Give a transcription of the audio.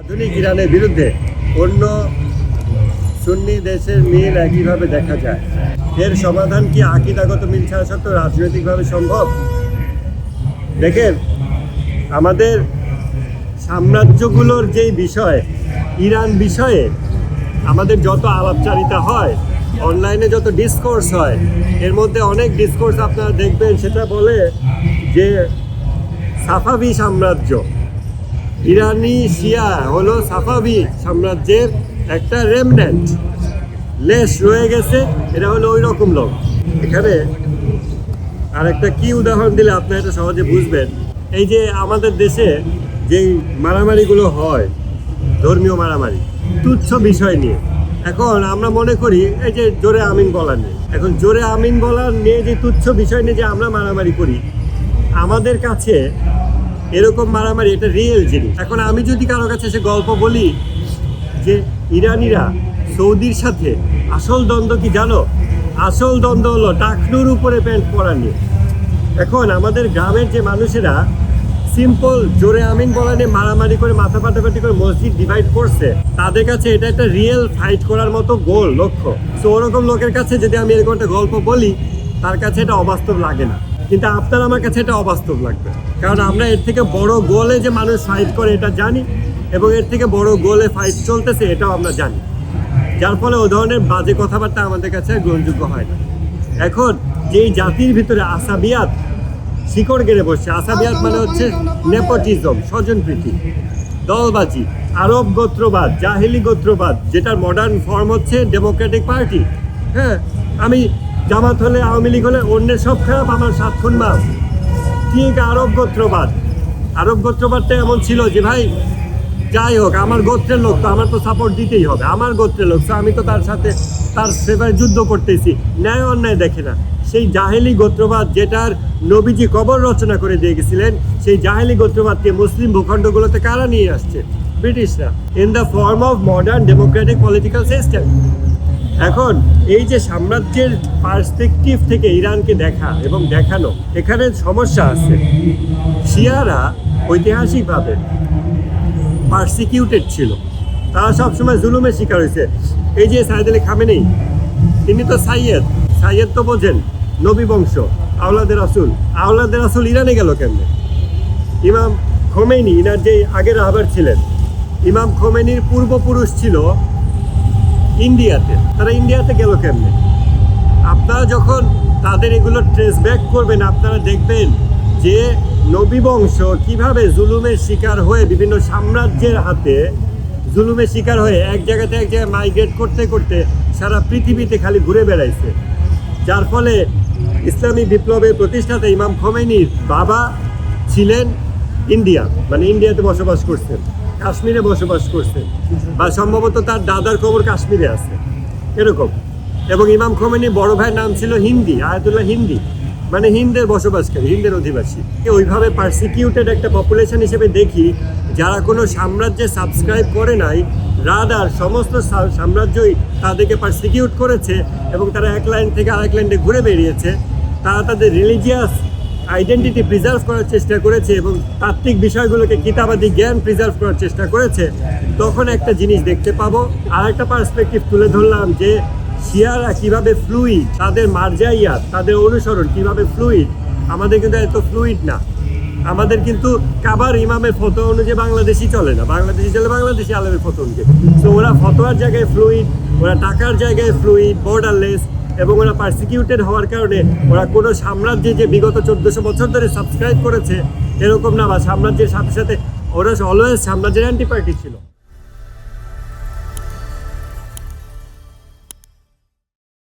আধুনিক ইরানের বিরুদ্ধে অন্য সুন্নি দেশের মিল একইভাবে দেখা যায়। এর সমাধান কি আকীদাগত মিল ছাড়া সত্ত্বেও রাজনৈতিকভাবে সম্ভব? দেখেন, আমাদের সাম্রাজ্যগুলোর যেই বিষয়, ইরান বিষয়ে আমাদের যত আলাপচারিতা হয়, অনলাইনে যত ডিসকোর্স হয়, এর মধ্যে অনেক ডিসকোর্স আপনারা দেখবেন সেটা বলে যে সাফাভি সাম্রাজ্য, ইরানি শিয়া হলো সাফাভি সাম্রাজ্যের একটা রেমন্যান্ট, লেশ রয়ে গেছে, এরা হলো ওই রকম লোক। এখানে আর একটা কি উদাহরণ দিলে আপনারা এটা সহজে বুঝবেন। এই যে আমাদের দেশে যেই মারামারিগুলো হয়, ধর্মীয় মারামারি, তুচ্ছ বিষয় নিয়ে, এখন আমরা মনে করি এই যে জোরে আমিন বলা নিয়ে, এখন জোরে আমিন বলা নিয়ে যে তুচ্ছ বিষয় নিয়ে যে আমরা মারামারি করি, আমাদের কাছে এরকম মারামারি এটা রিয়েল জিনিস। এখন আমি যদি কারো কাছে সে গল্প বলি যে ইরানিরা সৌদির সাথে আসল দ্বন্দ্ব কি জানো? আসল দ্বন্দ্ব হলো টাকনুর উপরে প্যান্ট পরা নিয়ে। এখন আমাদের গ্রামের যে মানুষেরা সিম্পল জোরে আমিন বলা নিয়ে মারামারি করে মাথা ফাটাফাটি করে মসজিদ ডিভাইড করছে, তাদের কাছে এটা একটা রিয়েল ফাইট করার মতো গোল, লক্ষ্য। তো ওরকম লোকের কাছে যদি আমি এরকম একটা গল্প বলি, তার কাছে এটা অবাস্তব লাগে না, কিন্তু আপনার আমার কাছে এটা অবাস্তব লাগবে, কারণ আমরা এর থেকে বড় গোলে যে মানুষ ফাইট করে এটা জানি, এবং এর থেকে বড় গোলে ফাইট চলতেছে এটাও আমরা জানি, যার ফলে ও ধরনের বাজে কথাবার্তা আমাদের কাছে গ্রহণযোগ্য হয় না। এখন যেই জাতির ভিতরে আসাবিয়াত শিকড় গেড়ে বসছে, আসাবিয়াত মানে হচ্ছে নেপোটিজম, স্বজনপ্রীতি, দলবাজি, আরব গোত্রবাদ, জাহেলি গোত্রবাদ, যেটার মডার্ন ফর্ম হচ্ছে ডেমোক্রেটিক পার্টি। হ্যাঁ, আমি জামাত হলে, আওয়ামী লীগ হলে অন্যের সব খারাপ, আমার 7 খুন মাফ। ঠিক আরব গোত্রবাদ, আরব গোত্রবাদটা এমন ছিল যে ভাই যাই হোক আমার গোত্রের লোক, তো আমার তো সাপোর্ট দিতেই হবে, আমার গোত্রের লোক, তো আমি তো তার সাথে তার সেবায় যুদ্ধ করতেছি, ন্যায় অন্যায় দেখে না। সেই জাহেলি গোত্রবাদ যেটার নবীজি কবর রচনা করে দিয়ে গেছিলেন, সেই জাহেলি গোত্রবাদকে মুসলিম ভূখণ্ডগুলোতে কারা নিয়ে আসছে? ব্রিটিশরা, in the form of modern Democratic political system. এখন এই যে সাম্রাজ্যের পার্সপেক্টিভ থেকে ইরানকে দেখা এবং দেখানো, এখানে সমস্যা আছে। শিয়ারা ঐতিহাসিকভাবে পার্সিকিউটেড ছিল, তারা সবসময় জুলুমের শিকার হয়েছে। এই যে সাইয়েদ আলী খামেনেই, তিনি তো সাইয়েদ তো বোঝেন, নবী বংশ, আওলাদে রাসূল ইরানে গেল কেমনে? ইমাম খোমেনি, ইনার যে আগের রাহবার ছিলেন, ইমাম খোমেনির পূর্বপুরুষ ছিল ইন্ডিয়াতে, তারা ইন্ডিয়াতে গেল কেমনে? আপনারা যখন তাদের এগুলো ট্রেস ব্যাক করবেন, আপনারা দেখবেন যে নবী বংশ কিভাবে জুলুমের শিকার হয়ে, বিভিন্ন সাম্রাজ্যের হাতে জুলুমের শিকার হয়ে এক জায়গাতে এক জায়গায় মাইগ্রেট করতে করতে সারা পৃথিবীতে খালি ঘুরে বেড়াইছে, যার ফলে ইসলামী বিপ্লবের প্রতিষ্ঠাতা ইমাম খোমেনির বাবা ছিলেন ইন্ডিয়া, মানে ইন্ডিয়াতে বসবাস করছেন, কাশ্মীরে বসবাস করছেন, বা সম্ভবত তার দাদার কবর কাশ্মীরে আছে এরকম। এবং ইমাম খোমেনির বড় ভাইয়ের নাম ছিল হিন্দি, আয়াতুল্লাহ হিন্দি, মানে হিন্দের বসবাসকারী, হিন্দের অধিবাসী। ওইভাবে পার্সিকিউটেড একটা পপুলেশন হিসেবে দেখি, যারা কোনো সাম্রাজ্যে সাবস্ক্রাইব করে নাই, রাদার সমস্ত সাম্রাজ্যই তাদেরকে পার্সিকিউট করেছে, এবং তারা এক লাইন থেকে আরেক লাইনে ঘুরে বেরিয়েছে। তারা তাদের রিলিজিয়াস আইডেন্টিটি প্রিজার্ভ করার চেষ্টা করেছে, এবং তাত্ত্বিক বিষয়গুলোকে কিতাবাদি জ্ঞান প্রিজার্ভ করার চেষ্টা করেছে। তখন একটা জিনিস দেখতে পাবো। আর একটা পার্সপেক্টিভ তুলে ধরলাম যে শিয়ারা কিভাবে ফ্লুইড, তাদের মার্জাইয়াত, তাদের অনুসরণ কিভাবে ফ্লুইড। আমাদের কিন্তু এত ফ্লুইড না, আমাদের কিন্তু কাবার ইমামের ফতোয়া অনুযায়ী বাংলাদেশি চলে না, বাংলাদেশি চলে বাংলাদেশি আলেমের ফতোয়া অনুযায়ী। তো ওরা ফতোয়ার জায়গায় ফ্লুইড, ওরা টাকার জায়গায় ফ্লুইড, বর্ডারলেস, এবং ওরা পার্সিকিউটেড হওয়ার কারণে ওরা কোনো সাম্রাজ্যে যে বিগত 1400 বছর ধরে সাবস্ক্রাইব করেছে এরকম না, বা সাম্রাজ্যের সাথে সাথে ওরা অলওয়েজ সাম্রাজ্যের অ্যান্টি পার্টি ছিল।